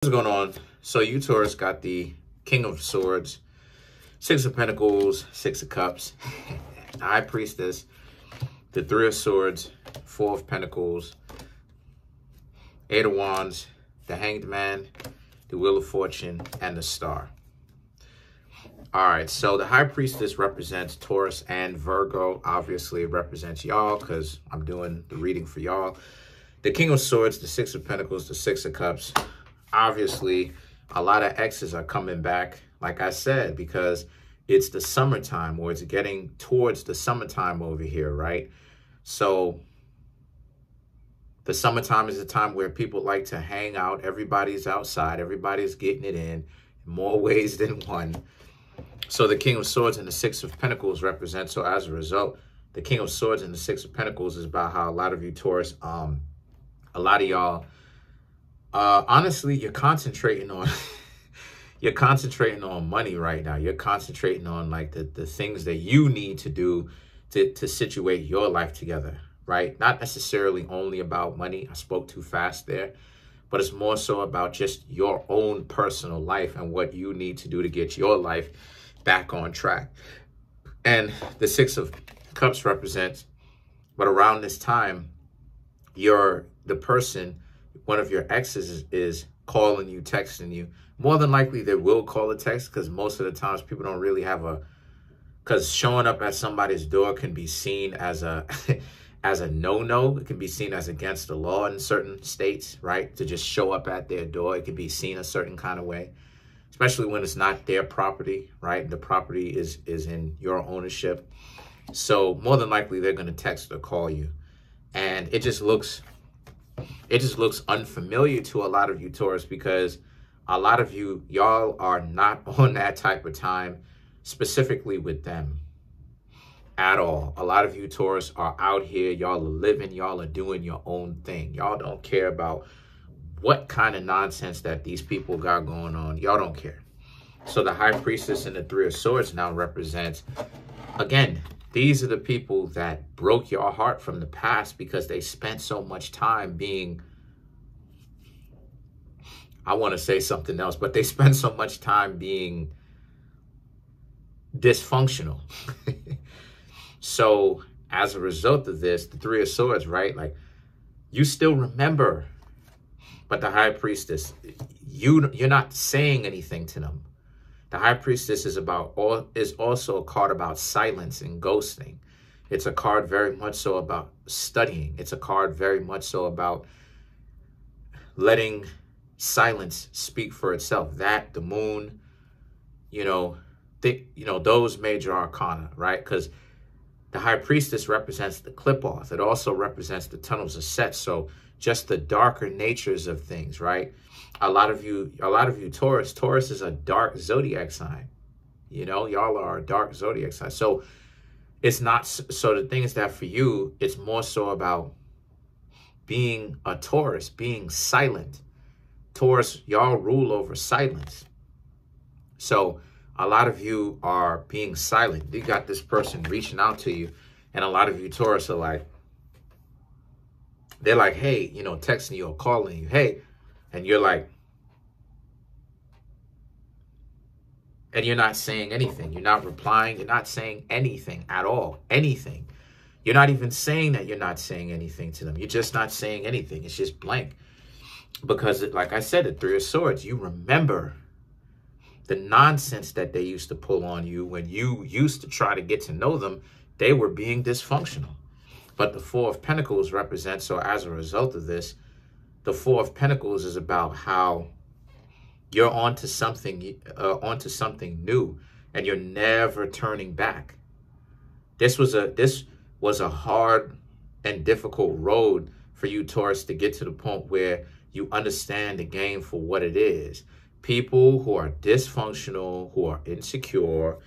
What's going on? So you Taurus got the King of Swords, Six of Pentacles, Six of Cups, the High Priestess, the Three of Swords, Four of Pentacles, Eight of Wands, the Hanged Man, the Wheel of Fortune, and the Star. All right, so the High Priestess represents Taurus and Virgo. Obviously, it represents y'all because I'm doing the reading for y'all. The King of Swords, the Six of Pentacles, the Six of Cups. Obviously, a lot of exes are coming back, like I said, because it's the summertime, or it's getting towards the summertime over here, right? So the summertime is a time where people like to hang out. Everybody's outside. Everybody's getting it in more ways than one. So the King of Swords and the Six of Pentacles represent. So as a result, the King of Swords and the Six of Pentacles is about how a lot of you Taurus, a lot of y'all, honestly, you're concentrating on you're concentrating on money right now. You're concentrating on like the things that you need to do to situate your life together, right? Not necessarily only about money. I spoke too fast there, but it's more so about just your own personal life and what you need to do to get your life back on track. And the Six of Cups represents, but around this time, the person, one of your exes is calling you, texting you. More than likely, they will call a text because most of the times people don't really have because showing up at somebody's door can be seen as a as a no-no. It can be seen as against the law in certain states, right? To just show up at their door, it can be seen a certain kind of way, especially when it's not their property, right? The property is in your ownership. So more than likely, they're going to text or call you. And it just looks unfamiliar to a lot of you Taurus because a lot of y'all are not on that type of time specifically with them at all. A lot of you Taurus are out here. Y'all are living. Y'all are doing your own thing. Y'all don't care about what kind of nonsense that these people got going on. Y'all don't care. So the High Priestess and the Three of Swords now represents, again, these are the people that broke your heart from the past because they spent so much time being, I want to say something else, but they spend so much time being dysfunctional. So as a result of this, the Three of Swords, right? Like you still remember, but the High Priestess, you're not saying anything to them. The High Priestess is also a card about silence and ghosting. It's a card very much so about studying. It's a card very much so about letting silence speak for itself. That, the moon, those major arcana, right? Because the High Priestess represents the clip-off. It also represents the tunnels of Set. So just the darker natures of things, right? A lot of you Taurus is a dark zodiac sign. Y'all are a dark zodiac sign. So it's not, so the thing is that for you, it's more so about being a Taurus, being silent. Taurus, y'all rule over silence. So a lot of you are being silent. You got this person reaching out to you, and a lot of you Taurus are like, they're like, hey, texting you or calling you, hey, and you're like, and you're not saying anything. You're not replying. You're not saying anything at all. Anything. You're not even saying that you're not saying anything to them. You're just not saying anything. It's just blank. Because, like I said, the Three of Swords, you remember the nonsense that they used to pull on you when you used to try to get to know them. They were being dysfunctional. But the Four of Pentacles represents, so as a result of this, the Four of Pentacles is about how you're onto something new, and you're never turning back. This was a hard and difficult road for you Taurus to get to the point where you understand the game for what it is. People who are dysfunctional, who are insecure,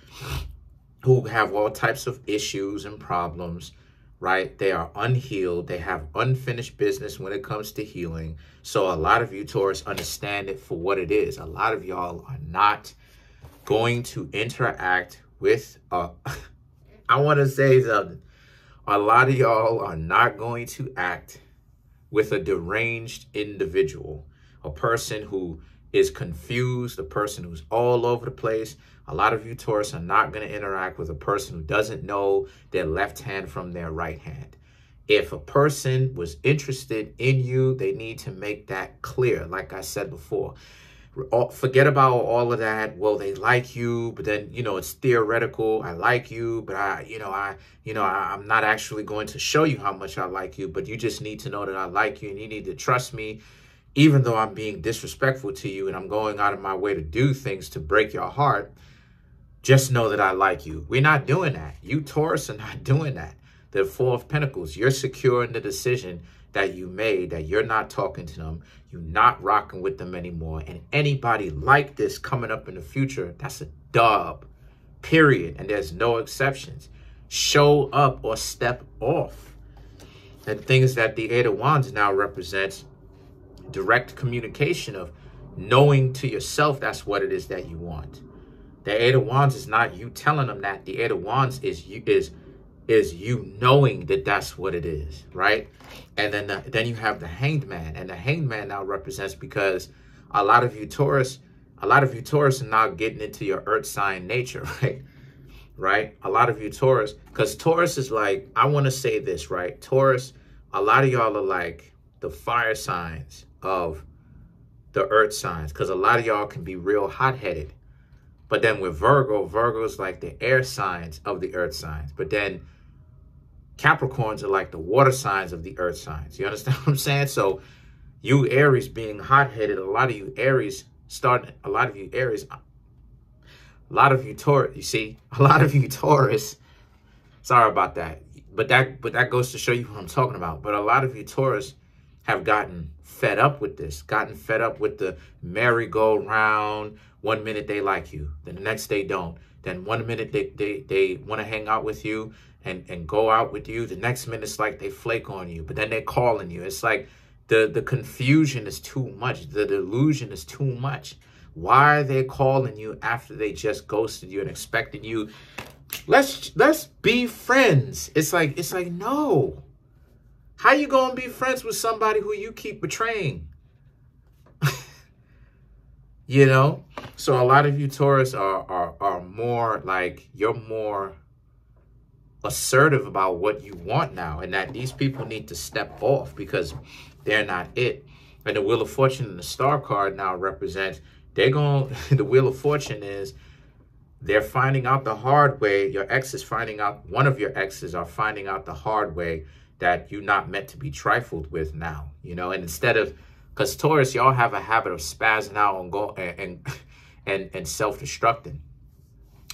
who have all types of issues and problems, right? They are unhealed. They have unfinished business when it comes to healing. So a lot of you Taurus understand it for what it is. A lot of y'all are not going to interact with, I want to say something. A lot of y'all are not going to act with a deranged individual, a person who is confused, a person who's all over the place. A lot of you Taurus are not going to interact with a person who doesn't know their left hand from their right hand. If a person was interested in you, they need to make that clear. Like I said before, forget about all of that. Well, they like you, but then, you know, it's theoretical. I like you, but I'm not actually going to show you how much I like you, but you just need to know that I like you and you need to trust me, even though I'm being disrespectful to you and I'm going out of my way to do things to break your heart. Just know that I like you. We're not doing that. You Taurus are not doing that. The Four of Pentacles, you're secure in the decision that you made, that you're not talking to them, you're not rocking with them anymore. And anybody like this coming up in the future, that's a dub, period. And there's no exceptions. Show up or step off. And things that the Eight of Wands now represents, direct communication of knowing to yourself that's what it is that you want. The Eight of Wands is not you telling them that. The Eight of Wands is you knowing that that's what it is, right? And then you have the Hanged Man, and the Hanged Man now represents, because a lot of you Taurus are now getting into your earth sign nature, right? A lot of you Taurus, because Taurus is like, I want to say this, right? Taurus, a lot of y'all are like the fire signs of the earth signs, because a lot of y'all can be real hot-headed. But then with Virgo is like the air signs of the earth signs. But then Capricorns are like the water signs of the earth signs. You understand what I'm saying? So you Aries being hot-headed, a lot of you Taurus, you see, a lot of you Taurus, sorry about that. But that goes to show you what I'm talking about. But a lot of you Taurus have gotten fed up with this, gotten fed up with the merry-go-round. One minute they like you, then the next they don't. Then 1 minute they want to hang out with you and go out with you. The next minute it's like they flake on you, but then they're calling you. It's like the confusion is too much. The delusion is too much. Why are they calling you after they just ghosted you and expecting you? Let's be friends. It's like no. How you gonna be friends with somebody who you keep betraying? You know? So a lot of you Taurus are more like, you're more assertive about what you want now, and that these people need to step off because they're not it. And the Wheel of Fortune and the Star card now represents, the Wheel of Fortune is, they're finding out the hard way. Your ex is finding out, one of your exes are finding out the hard way that you're not meant to be trifled with now, you know? And instead of, because Taurus, y'all have a habit of spazzing out and self-destructing.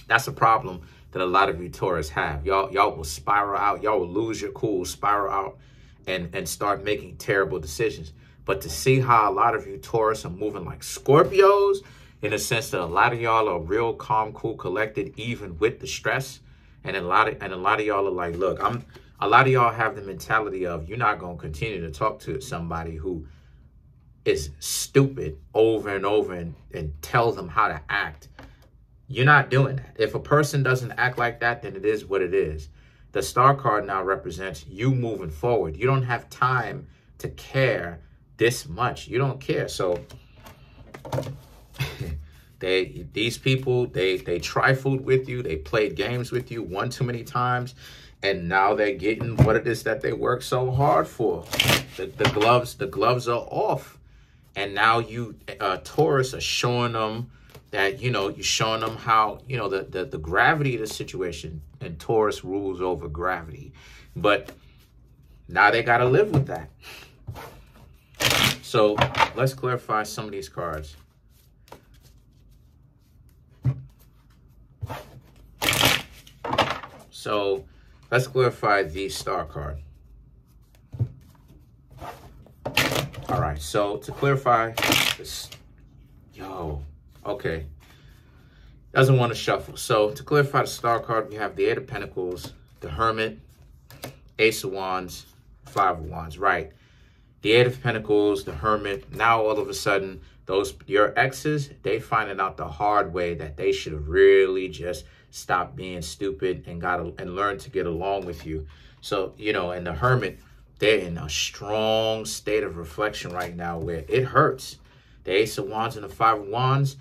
That's a problem that a lot of you Taurus have. Y'all will spiral out. Y'all will lose your cool, spiral out, and start making terrible decisions. But to see how a lot of you Taurus are moving like Scorpios, in the sense that a lot of y'all are real calm, cool, collected, even with the stress. And a lot of y'all are like, look, a lot of y'all have the mentality of, you're not going to continue to talk to somebody who is stupid over and over and tell them how to act. You're not doing that. If a person doesn't act like that, then it is what it is. The Star card now represents you moving forward. You don't have time to care this much. You don't care. So these people, they trifled with you. They played games with you one too many times. And now they're getting what it is that they worked so hard for. The gloves are off. And now you, Taurus, are showing them that, you know, you're showing them how, you know, the gravity of the situation, and Taurus rules over gravity. But now they got to live with that. So let's clarify some of these cards. So let's clarify the Star card. All right, so to clarify this, okay. Doesn't want to shuffle. So to clarify the Star card, we have the Eight of Pentacles, the Hermit, Ace of Wands, Five of Wands, right? The Eight of Pentacles, the Hermit, now all of a sudden, your exes, they finding out the hard way that they should have really just stopped being stupid and learn to get along with you. So, you know, and the Hermit, they're in a strong state of reflection right now where it hurts. The Ace of Wands and the Five of Wands,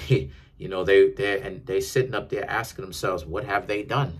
you know, they sitting up there asking themselves, what have they done?